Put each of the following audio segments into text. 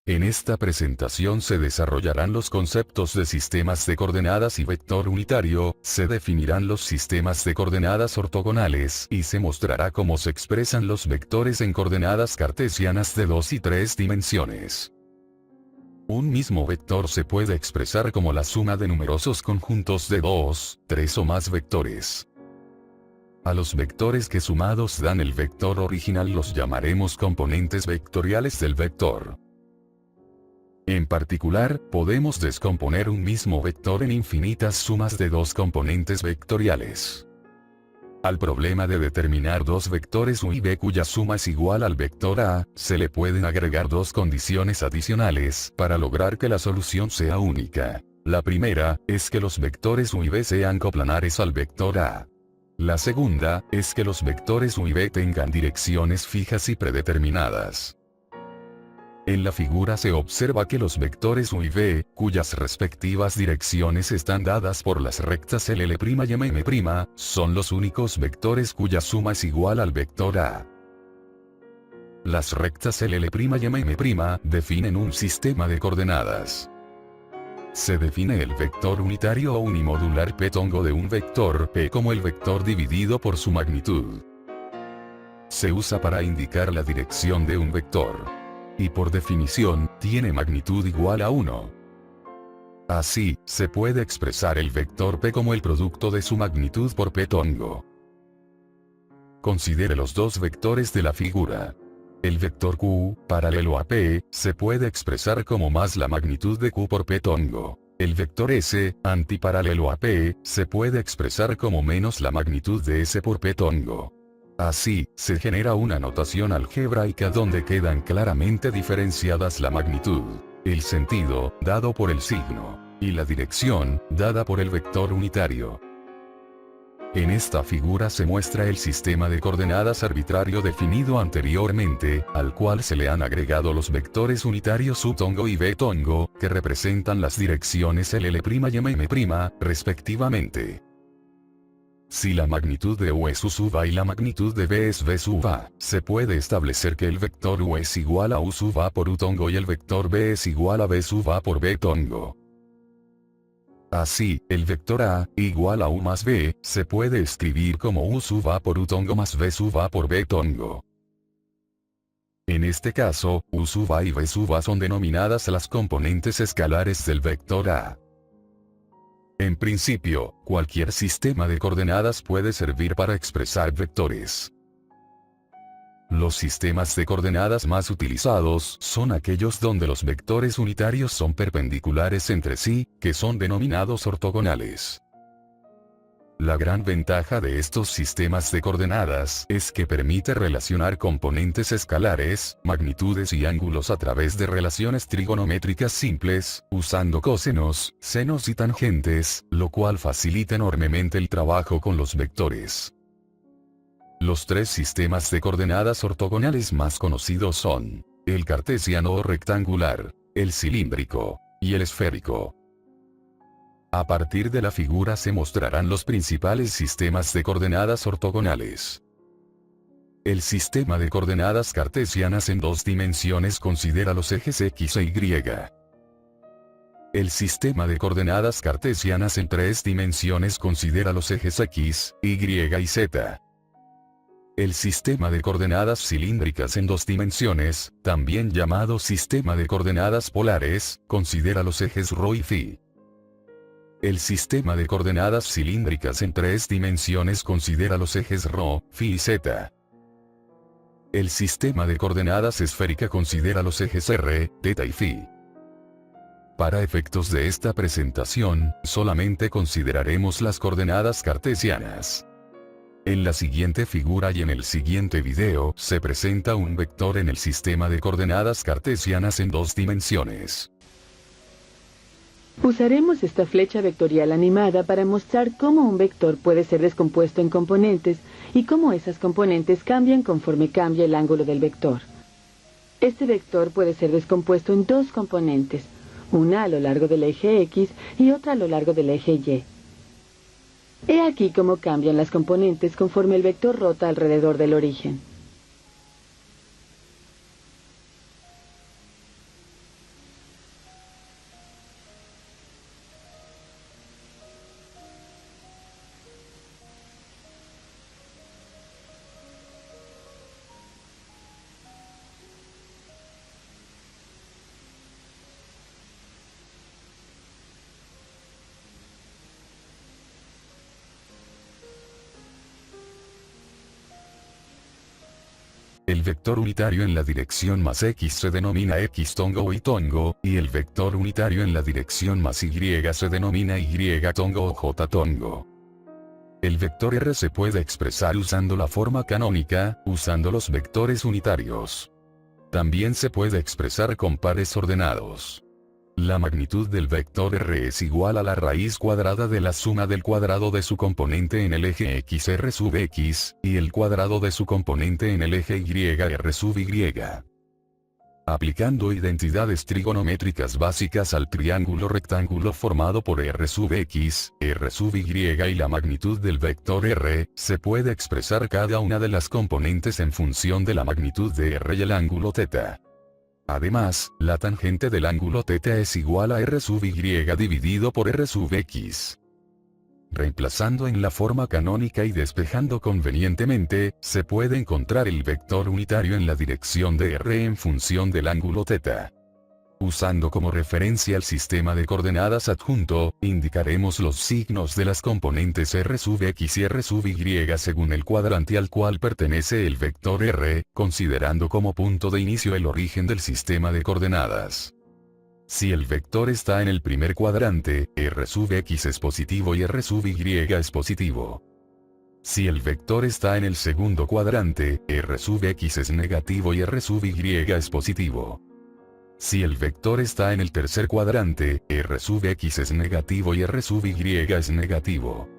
En esta presentación se desarrollarán los conceptos de sistemas de coordenadas y vector unitario, se definirán los sistemas de coordenadas ortogonales y se mostrará cómo se expresan los vectores en coordenadas cartesianas de 2 y 3 dimensiones. Un mismo vector se puede expresar como la suma de numerosos conjuntos de 2, 3 o más vectores. A los vectores que sumados dan el vector original los llamaremos componentes vectoriales del vector. En particular, podemos descomponer un mismo vector en infinitas sumas de dos componentes vectoriales. Al problema de determinar dos vectores U y V cuya suma es igual al vector A, se le pueden agregar dos condiciones adicionales para lograr que la solución sea única. La primera, es que los vectores U y V sean coplanares al vector A. La segunda, es que los vectores U y V tengan direcciones fijas y predeterminadas. En la figura se observa que los vectores U y V, cuyas respectivas direcciones están dadas por las rectas LL' y MM', son los únicos vectores cuya suma es igual al vector A. Las rectas LL' y MM' definen un sistema de coordenadas. Se define el vector unitario o unimodular P-tongo de un vector P como el vector dividido por su magnitud. Se usa para indicar la dirección de un vector. Y por definición, tiene magnitud igual a 1. Así, se puede expresar el vector P como el producto de su magnitud por P-tongo. Considere los dos vectores de la figura. El vector Q, paralelo a P, se puede expresar como más la magnitud de Q por P-tongo. El vector S, antiparalelo a P, se puede expresar como menos la magnitud de S por P-tongo. Así, se genera una notación algebraica donde quedan claramente diferenciadas la magnitud, el sentido, dado por el signo, y la dirección, dada por el vector unitario. En esta figura se muestra el sistema de coordenadas arbitrario definido anteriormente, al cual se le han agregado los vectores unitarios U-tongo y V-tongo, que representan las direcciones LL' y MM', respectivamente. Si la magnitud de U es U sub A y la magnitud de V es V sub A, se puede establecer que el vector U es igual a U sub A por U-tongo y el vector V es igual a V sub A por V-tongo. Así, el vector A, igual a U más V, se puede escribir como U sub A por U-tongo más V sub A por V-tongo. En este caso, U sub A y V sub A son denominadas las componentes escalares del vector A. En principio, cualquier sistema de coordenadas puede servir para expresar vectores. Los sistemas de coordenadas más utilizados son aquellos donde los vectores unitarios son perpendiculares entre sí, que son denominados ortogonales. La gran ventaja de estos sistemas de coordenadas es que permite relacionar componentes escalares, magnitudes y ángulos a través de relaciones trigonométricas simples, usando cosenos, senos y tangentes, lo cual facilita enormemente el trabajo con los vectores. Los tres sistemas de coordenadas ortogonales más conocidos son el cartesiano o rectangular, el cilíndrico y el esférico. A partir de la figura se mostrarán los principales sistemas de coordenadas ortogonales. El sistema de coordenadas cartesianas en dos dimensiones considera los ejes X e Y. El sistema de coordenadas cartesianas en tres dimensiones considera los ejes X, Y y Z. El sistema de coordenadas cilíndricas en dos dimensiones, también llamado sistema de coordenadas polares, considera los ejes ρ y φ. El sistema de coordenadas cilíndricas en tres dimensiones considera los ejes ρ, φ y z. El sistema de coordenadas esférica considera los ejes r, θ y φ. Para efectos de esta presentación, solamente consideraremos las coordenadas cartesianas. En la siguiente figura y en el siguiente video se presenta un vector en el sistema de coordenadas cartesianas en dos dimensiones. Usaremos esta flecha vectorial animada para mostrar cómo un vector puede ser descompuesto en componentes y cómo esas componentes cambian conforme cambia el ángulo del vector. Este vector puede ser descompuesto en dos componentes, una a lo largo del eje X y otra a lo largo del eje Y. He aquí cómo cambian las componentes conforme el vector rota alrededor del origen. El vector unitario en la dirección más x se denomina x tongo o y tongo, y el vector unitario en la dirección más y se denomina y tongo o j tongo. El vector r se puede expresar usando la forma canónica, usando los vectores unitarios. También se puede expresar con pares ordenados. La magnitud del vector r es igual a la raíz cuadrada de la suma del cuadrado de su componente en el eje x r sub x, y el cuadrado de su componente en el eje y r sub y. Aplicando identidades trigonométricas básicas al triángulo rectángulo formado por r sub x, r sub y la magnitud del vector r, se puede expresar cada una de las componentes en función de la magnitud de r y el ángulo θ. Además, la tangente del ángulo θ es igual a r sub y dividido por r sub x. Reemplazando en la forma canónica y despejando convenientemente, se puede encontrar el vector unitario en la dirección de r en función del ángulo θ. Usando como referencia el sistema de coordenadas adjunto, indicaremos los signos de las componentes r sub x y r sub y según el cuadrante al cual pertenece el vector r, considerando como punto de inicio el origen del sistema de coordenadas. Si el vector está en el primer cuadrante, r sub x es positivo y r sub y es positivo. Si el vector está en el segundo cuadrante, r sub x es negativo y r sub y es positivo. Si el vector está en el tercer cuadrante, r sub x es negativo y r sub y es negativo.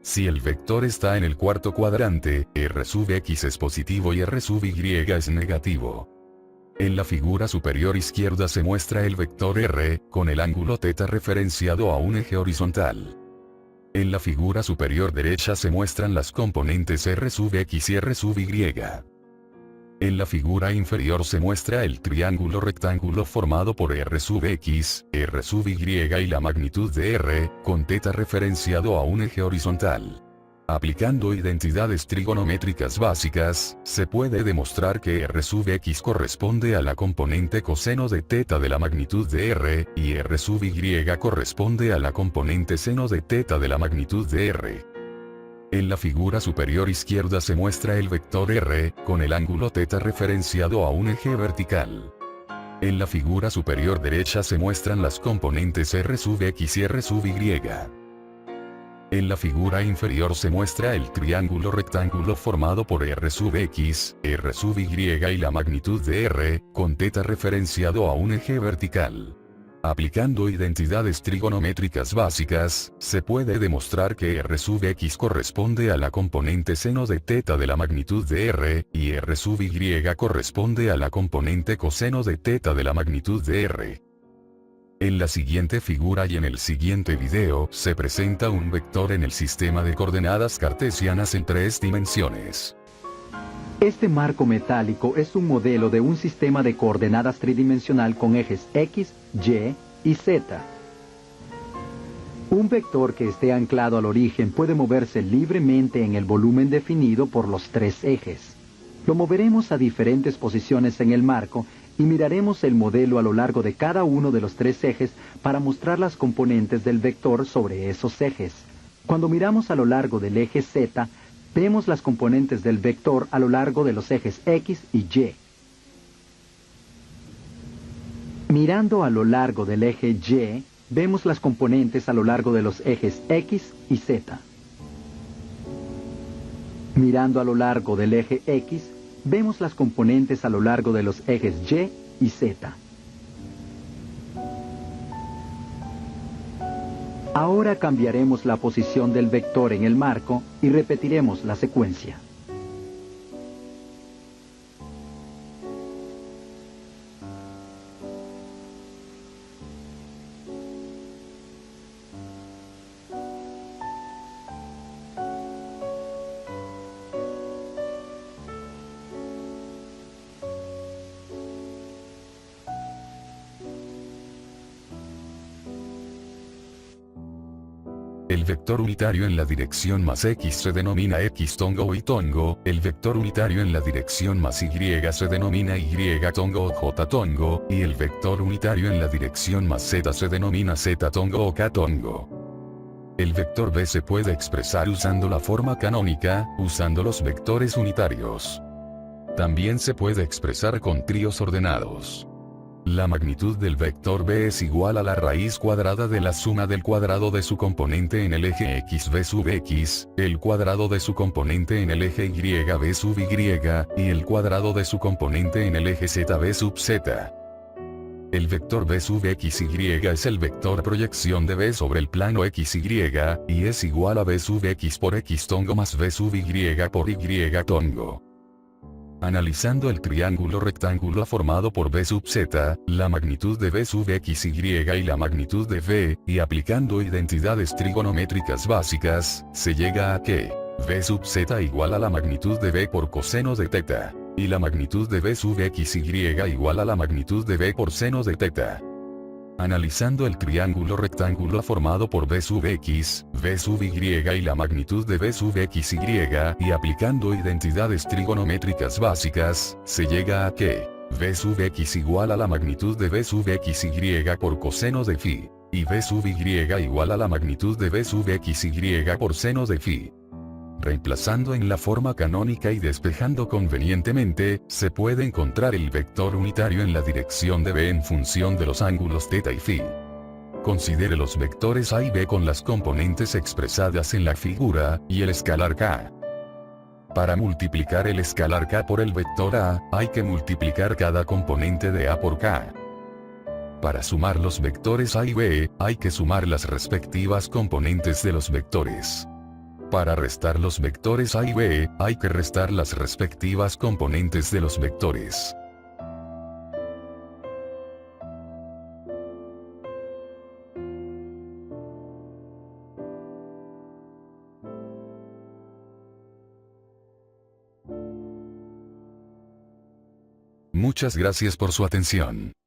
Si el vector está en el cuarto cuadrante, r sub x es positivo y r sub y es negativo. En la figura superior izquierda se muestra el vector r, con el ángulo θ referenciado a un eje horizontal. En la figura superior derecha se muestran las componentes r sub x y r sub y. En la figura inferior se muestra el triángulo rectángulo formado por r sub x, r sub y la magnitud de r, con θ referenciado a un eje horizontal. Aplicando identidades trigonométricas básicas, se puede demostrar que r sub x corresponde a la componente coseno de θ de la magnitud de r, y r sub y corresponde a la componente seno de θ de la magnitud de r. En la figura superior izquierda se muestra el vector r, con el ángulo θ referenciado a un eje vertical. En la figura superior derecha se muestran las componentes r sub x y r sub y. En la figura inferior se muestra el triángulo rectángulo formado por r sub x, r sub y la magnitud de r, con θ referenciado a un eje vertical. Aplicando identidades trigonométricas básicas, se puede demostrar que r sub x corresponde a la componente seno de θ de la magnitud de r, y r sub y corresponde a la componente coseno de θ de la magnitud de r. En la siguiente figura y en el siguiente video se presenta un vector en el sistema de coordenadas cartesianas en 3 dimensiones. Este marco metálico es un modelo de un sistema de coordenadas tridimensional con ejes x, y y z. Un vector que esté anclado al origen puede moverse libremente en el volumen definido por los 3 ejes. Lo moveremos a diferentes posiciones en el marco y miraremos el modelo a lo largo de cada uno de los 3 ejes para mostrar las componentes del vector sobre esos ejes. Cuando miramos a lo largo del eje z, vemos las componentes del vector a lo largo de los ejes x y y. Mirando a lo largo del eje y, vemos las componentes a lo largo de los ejes x y z. Mirando a lo largo del eje x, vemos las componentes a lo largo de los ejes y z. Ahora cambiaremos la posición del vector en el marco y repetiremos la secuencia. El vector unitario en la dirección más x se denomina x tongo o y tongo, el vector unitario en la dirección más y se denomina y tongo o j tongo, y el vector unitario en la dirección más z se denomina z tongo o k tongo. El vector b se puede expresar usando la forma canónica, usando los vectores unitarios. También se puede expresar con tríos ordenados. La magnitud del vector b es igual a la raíz cuadrada de la suma del cuadrado de su componente en el eje x b sub x, el cuadrado de su componente en el eje y b sub y, y el cuadrado de su componente en el eje z b sub z. El vector b sub x y es el vector proyección de b sobre el plano x y es igual a b sub x por x tongo más b sub y por y tongo. Analizando el triángulo rectángulo formado por b sub z, la magnitud de b sub x y la magnitud de v, y aplicando identidades trigonométricas básicas, se llega a que b sub z igual a la magnitud de b por coseno de θ, y la magnitud de b sub x y igual a la magnitud de b por seno de θ. Analizando el triángulo rectángulo formado por b sub x, b sub y la magnitud de b sub x y aplicando identidades trigonométricas básicas, se llega a que b sub x igual a la magnitud de b sub x y por coseno de phi, y b sub y igual a la magnitud de b sub x y por seno de phi. Reemplazando en la forma canónica y despejando convenientemente, se puede encontrar el vector unitario en la dirección de b en función de los ángulos θ y φ. Considere los vectores a y b con las componentes expresadas en la figura, y el escalar k. Para multiplicar el escalar k por el vector a, hay que multiplicar cada componente de a por k. Para sumar los vectores a y b, hay que sumar las respectivas componentes de los vectores. Para restar los vectores a y b, hay que restar las respectivas componentes de los vectores. Muchas gracias por su atención.